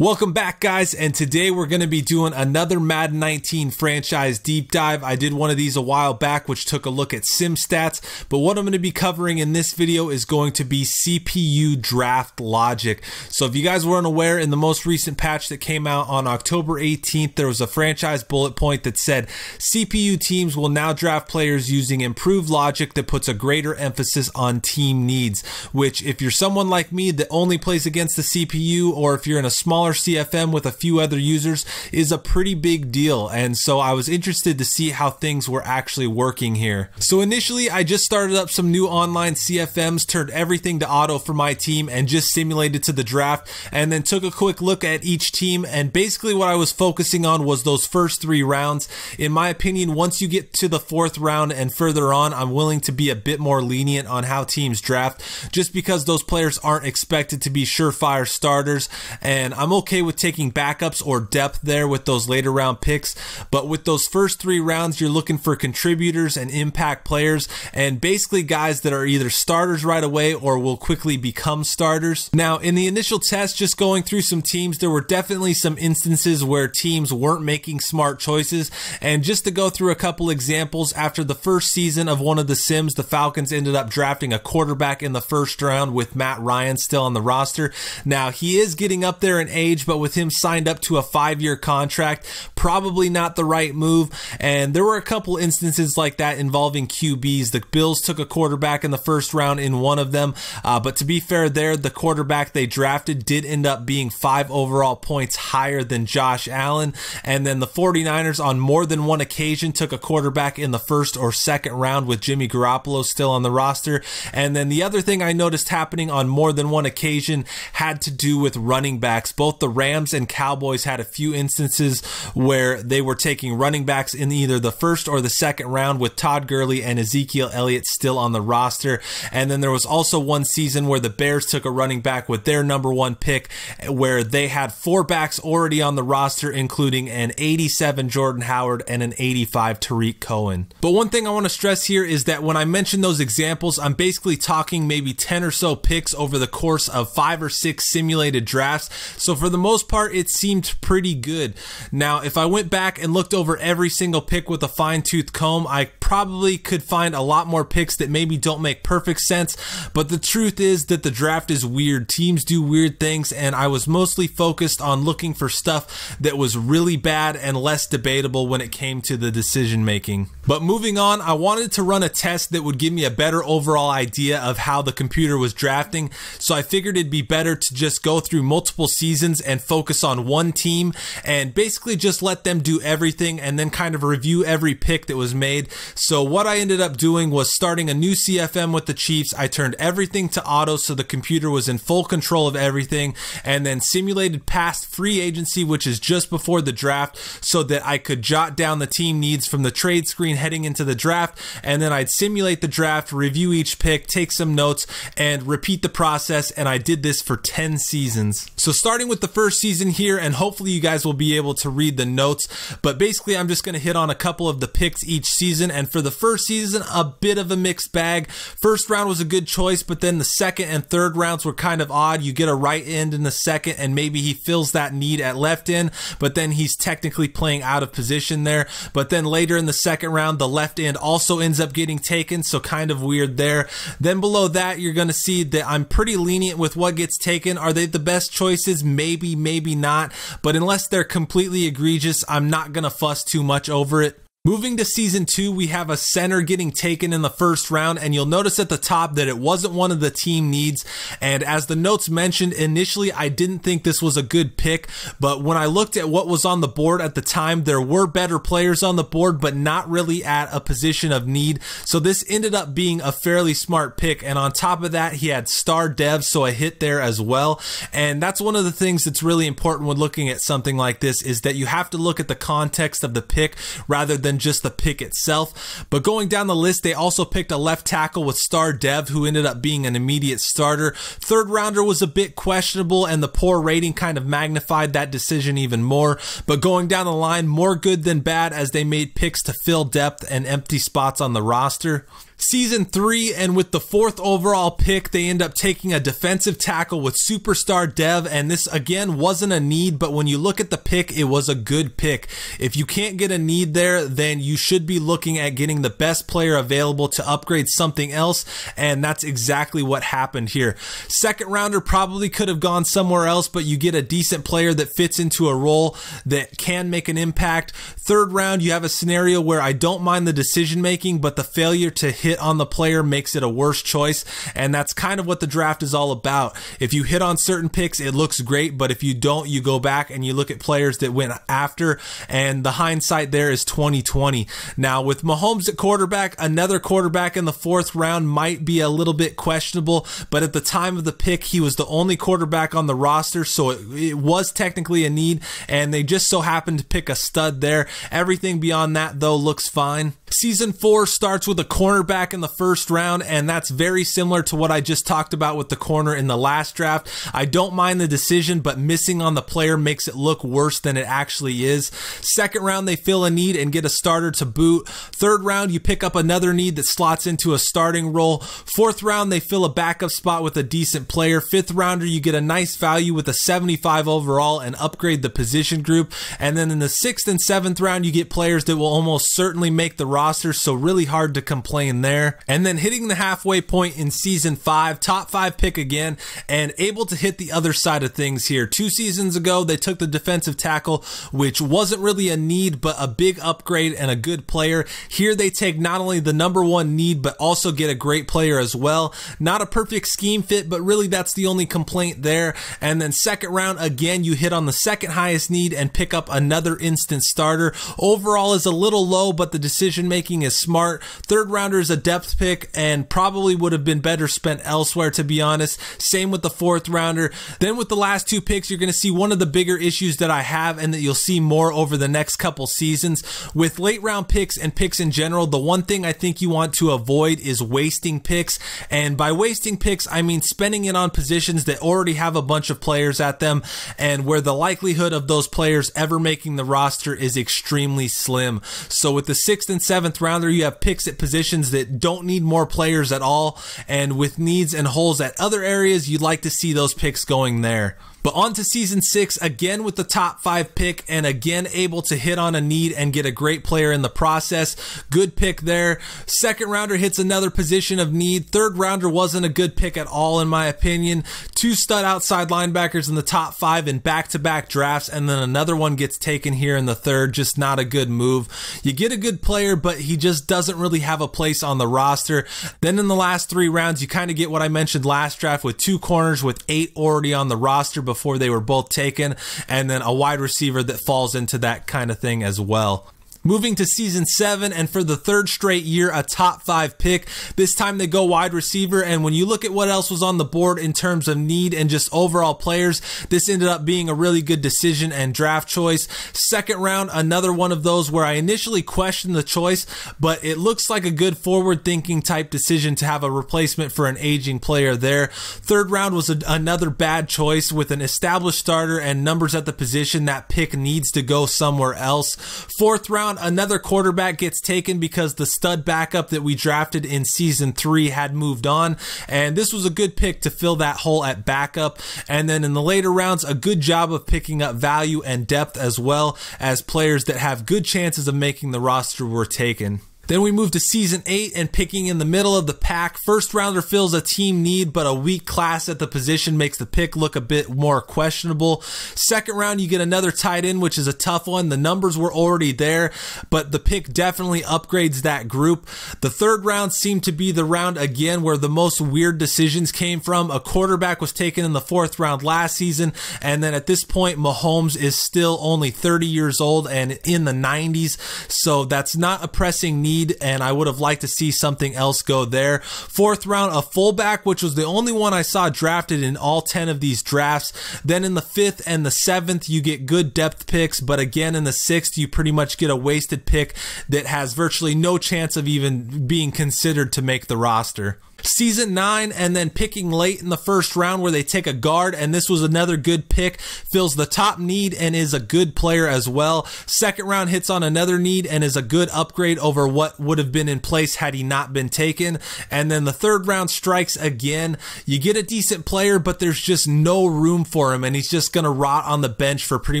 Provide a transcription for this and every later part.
Welcome back, guys, and today we're going to be doing another Madden 19 franchise deep dive. I did one of these a while back which took a look at sim stats, but what I'm going to be covering in this video is going to be CPU draft logic. So if you guys weren't aware, in the most recent patch that came out on October 18th, there was a franchise bullet point that said CPU teams will now draft players using improved logic that puts a greater emphasis on team needs, which if you're someone like me that only plays against the CPU, or if you're in a smaller CFM with a few other users, is a pretty big deal. And so I was interested to see how things were actually working here. So initially I just started up some new online CFMs, turned everything to auto for my team and just simulated to the draft, and then took a quick look at each team, and basically what I was focusing on was those first 3 rounds. In my opinion, once you get to the 4th round and further on, I'm willing to be a bit more lenient on how teams draft, just because those players aren't expected to be surefire starters, and I'm okay with taking backups or depth there with those later round picks. But with those first 3 rounds, you're looking for contributors and impact players, and basically guys that are either starters right away or will quickly become starters. Now, in the initial test, just going through some teams, there were definitely some instances where teams weren't making smart choices. And just to go through a couple examples, after the first season of one of the sims, the Falcons ended up drafting a quarterback in the 1st round with Matt Ryan still on the roster. Now, he is getting up there in age, but with him signed up to a 5-year contract, probably not the right move. And there were a couple instances like that involving QBs. The Bills took a quarterback in the 1st round in one of them, but to be fair there, the quarterback they drafted did end up being 5 overall points higher than Josh Allen. And then the 49ers on more than one occasion took a quarterback in the 1st or 2nd round with Jimmy Garoppolo still on the roster. And then the other thing I noticed happening on more than one occasion had to do with running backs. Both the Rams and Cowboys had a few instances where they were taking running backs in either the 1st or the 2nd round with Todd Gurley and Ezekiel Elliott still on the roster. And then there was also one season where the Bears took a running back with their #1 pick, where they had 4 backs already on the roster, including an 87 Jordan Howard and an 85 Tariq Cohen. But one thing I want to stress here is that when I mention those examples, I'm basically talking maybe 10 or so picks over the course of 5 or 6 simulated drafts. So for the most part, it seemed pretty good. Now, if I went back and looked over every single pick with a fine-tooth comb, I probably could find a lot more picks that maybe don't make perfect sense. But the truth is that the draft is weird. Teams do weird things, and I was mostly focused on looking for stuff that was really bad and less debatable when it came to the decision making. But moving on, I wanted to run a test that would give me a better overall idea of how the computer was drafting, so I figured it'd be better to just go through multiple seasons and focus on one team and basically just let them do everything and then kind of review every pick that was made. So what I ended up doing was starting a new CFM with the Chiefs. I turned everything to auto so the computer was in full control of everything, and then simulated past free agency, which is just before the draft, so that I could jot down the team needs from the trade screen heading into the draft, and then I'd simulate the draft, review each pick, take some notes, and repeat the process. And I did this for 10 seasons. So starting with the first season here, and hopefully you guys will be able to read the notes, but basically I'm just going to hit on a couple of the picks each season. And for the first season, a bit of a mixed bag. 1st round was a good choice, but then the 2nd and 3rd rounds were kind of odd. You get a right end in the 2nd, and maybe he fills that need at left end, but then he's technically playing out of position there. But then later in the 2nd round, the left end also ends up getting taken, so kind of weird there. Then below that, you're going to see that I'm pretty lenient with what gets taken. Are they the best choices? Maybe, maybe not. But unless they're completely egregious, I'm not going to fuss too much over it. Moving to season 2, we have a center getting taken in the 1st round, and you'll notice at the top that it wasn't one of the team needs. And as the notes mentioned, initially I didn't think this was a good pick, but when I looked at what was on the board at the time, there were better players on the board, but not really at a position of need. So this ended up being a fairly smart pick, and on top of that, he had star devs, so a hit there as well. And that's one of the things that's really important when looking at something like this, is that you have to look at the context of the pick rather than just the pick itself. But going down the list, they also picked a left tackle with star dev who ended up being an immediate starter. 3rd rounder was a bit questionable, and the poor rating kind of magnified that decision even more. But going down the line, more good than bad, as they made picks to fill depth and empty spots on the roster. Season 3, and with the 4th overall pick, they end up taking a defensive tackle with superstar Dev, and this again wasn't a need, but when you look at the pick, it was a good pick. If you can't get a need there, then you should be looking at getting the best player available to upgrade something else, and that's exactly what happened here. Second rounder probably could have gone somewhere else, but you get a decent player that fits into a role that can make an impact. Third round, you have a scenario where I don't mind the decision making, but the failure to hit on the player makes it a worse choice, and that's kind of what the draft is all about. If you hit on certain picks, it looks great, but if you don't, you go back and you look at players that went after, and the hindsight there is 2020. Now with Mahomes at quarterback, another quarterback in the 4th round might be a little bit questionable, but at the time of the pick, he was the only quarterback on the roster, so it was technically a need, and they just so happened to pick a stud there. Everything beyond that though looks fine. Season 4 starts with a cornerback in the 1st round, and that's very similar to what I just talked about with the corner in the last draft. I don't mind the decision, but missing on the player makes it look worse than it actually is. 2nd round, they fill a need and get a starter to boot. 3rd round, you pick up another need that slots into a starting role. 4th round, they fill a backup spot with a decent player. 5th rounder, you get a nice value with a 75 overall and upgrade the position group. And then in the 6th and 7th round, you get players that will almost certainly make the roster, so really hard to complain there. And then hitting the halfway point in season 5, top 5 pick again, and able to hit the other side of things here. 2 seasons ago, they took the defensive tackle, which wasn't really a need, but a big upgrade and a good player. Here they take not only the #1 need, but also get a great player as well. Not a perfect scheme fit, but really that's the only complaint there. And then 2nd round, again, you hit on the 2nd highest need and pick up another instant starter. Overall is a little low, but the decision making is smart. 3rd rounder is a depth pick and probably would have been better spent elsewhere, to be honest. Same with the 4th rounder. Then with the last 2 picks, you're going to see one of the bigger issues that I have and that you'll see more over the next couple seasons. With late round picks and picks in general, the one thing I think you want to avoid is wasting picks. And by wasting picks, I mean spending it on positions that already have a bunch of players at them and where the likelihood of those players ever making the roster is extremely slim. So with the 6th and 7th rounder, you have picks at positions that don't need more players at all, and with needs and holes at other areas, you'd like to see those picks going there. But on to season 6, again with the top 5 pick, and again able to hit on a need and get a great player in the process. Good pick there. 2nd rounder hits another position of need. 3rd rounder wasn't a good pick at all in my opinion. 2 stud outside linebackers in the top 5 in back-to-back drafts, and then another one gets taken here in the 3rd. Just not a good move. You get a good player, but he just doesn't really have a place on the roster. Then in the last 3 rounds, you kind of get what I mentioned last draft with 2 corners with 8 already on the roster before they were both taken, and then a wide receiver that falls into that kind of thing as well. Moving to season 7, and for the 3rd straight year, a top 5 pick. This time they go wide receiver, and when you look at what else was on the board in terms of need and just overall players, this ended up being a really good decision and draft choice. 2nd round, another one of those where I initially questioned the choice, but it looks like a good forward-thinking type decision to have a replacement for an aging player there. 3rd round was another bad choice with an established starter and numbers at the position. That pick needs to go somewhere else. 4th round, another quarterback gets taken because the stud backup that we drafted in season 3 had moved on, and this was a good pick to fill that hole at backup. And then in the later rounds, a good job of picking up value and depth as well as players that have good chances of making the roster were taken. Then we move to season 8 and picking in the middle of the pack. 1st rounder fills a team need, but a weak class at the position makes the pick look a bit more questionable. 2nd round, you get another tight end, which is a tough one. The numbers were already there, but the pick definitely upgrades that group. The 3rd round seemed to be the round again where the most weird decisions came from. A quarterback was taken in the 4th round last season, and then at this point, Mahomes is still only 30 years old and in the 90s, so that's not a pressing need, and I would have liked to see something else go there. 4th round, a fullback, which was the only one I saw drafted in all 10 of these drafts. Then in the 5th and the 7th, you get good depth picks, but again in the 6th, you pretty much get a wasted pick that has virtually no chance of even being considered to make the roster. Season 9, and then picking late in the first round where they take a guard, and this was another good pick, fills the top need and is a good player as well. Second round hits on another need and is a good upgrade over what would have been in place had he not been taken. And then the third round strikes again. You get a decent player, but there's just no room for him, and he's just going to rot on the bench for pretty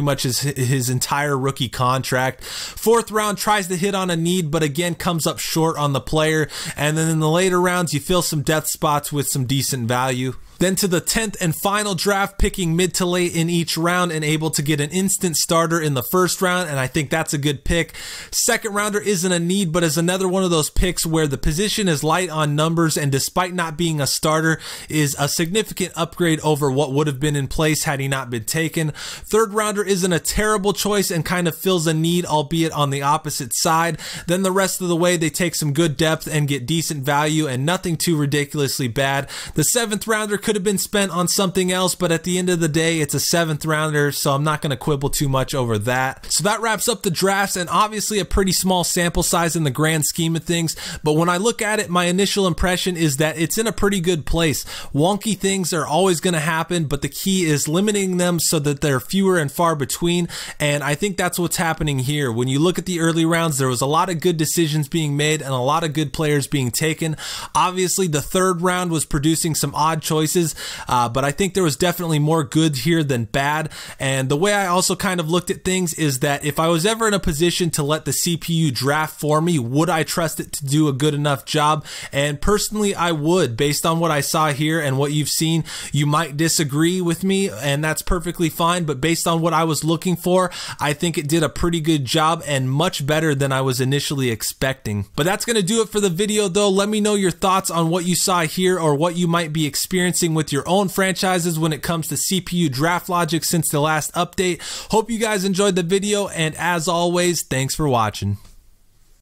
much his entire rookie contract. Fourth round tries to hit on a need, but again comes up short on the player. And then in the later rounds, you fill some depth spots with some decent value. Then to the 10th and final draft, picking mid to late in each round and able to get an instant starter in the first round, and I think that's a good pick. Second rounder isn't a need, but is another one of those picks where the position is light on numbers, and despite not being a starter, is a significant upgrade over what would have been in place had he not been taken. Third rounder isn't a terrible choice and kind of fills a need, albeit on the opposite side. Then the rest of the way, they take some good depth and get decent value and nothing too ridiculously bad. The seventh rounder could have been spent on something else, but at the end of the day, it's a seventh rounder, so I'm not going to quibble too much over that. So that wraps up the drafts, and obviously a pretty small sample size in the grand scheme of things, but when I look at it, my initial impression is that it's in a pretty good place. Wonky things are always going to happen, but the key is limiting them so that they're fewer and far between, and I think that's what's happening here. When you look at the early rounds, there was a lot of good decisions being made and a lot of good players being taken. Obviously, the third round was producing some odd choices, but I think there was definitely more good here than bad. And the way I also kind of looked at things is that if I was ever in a position to let the CPU draft for me, would I trust it to do a good enough job? And personally, I would. Based on what I saw here and what you've seen, you might disagree with me, and that's perfectly fine, but based on what I was looking for, I think it did a pretty good job and much better than I was initially expecting. But that's going to do it for the video though. Let me know your thoughts on what you saw here or what you might be experiencing with your own franchises when it comes to CPU draft logic since the last update. Hope you guys enjoyed the video, and as always, thanks for watching.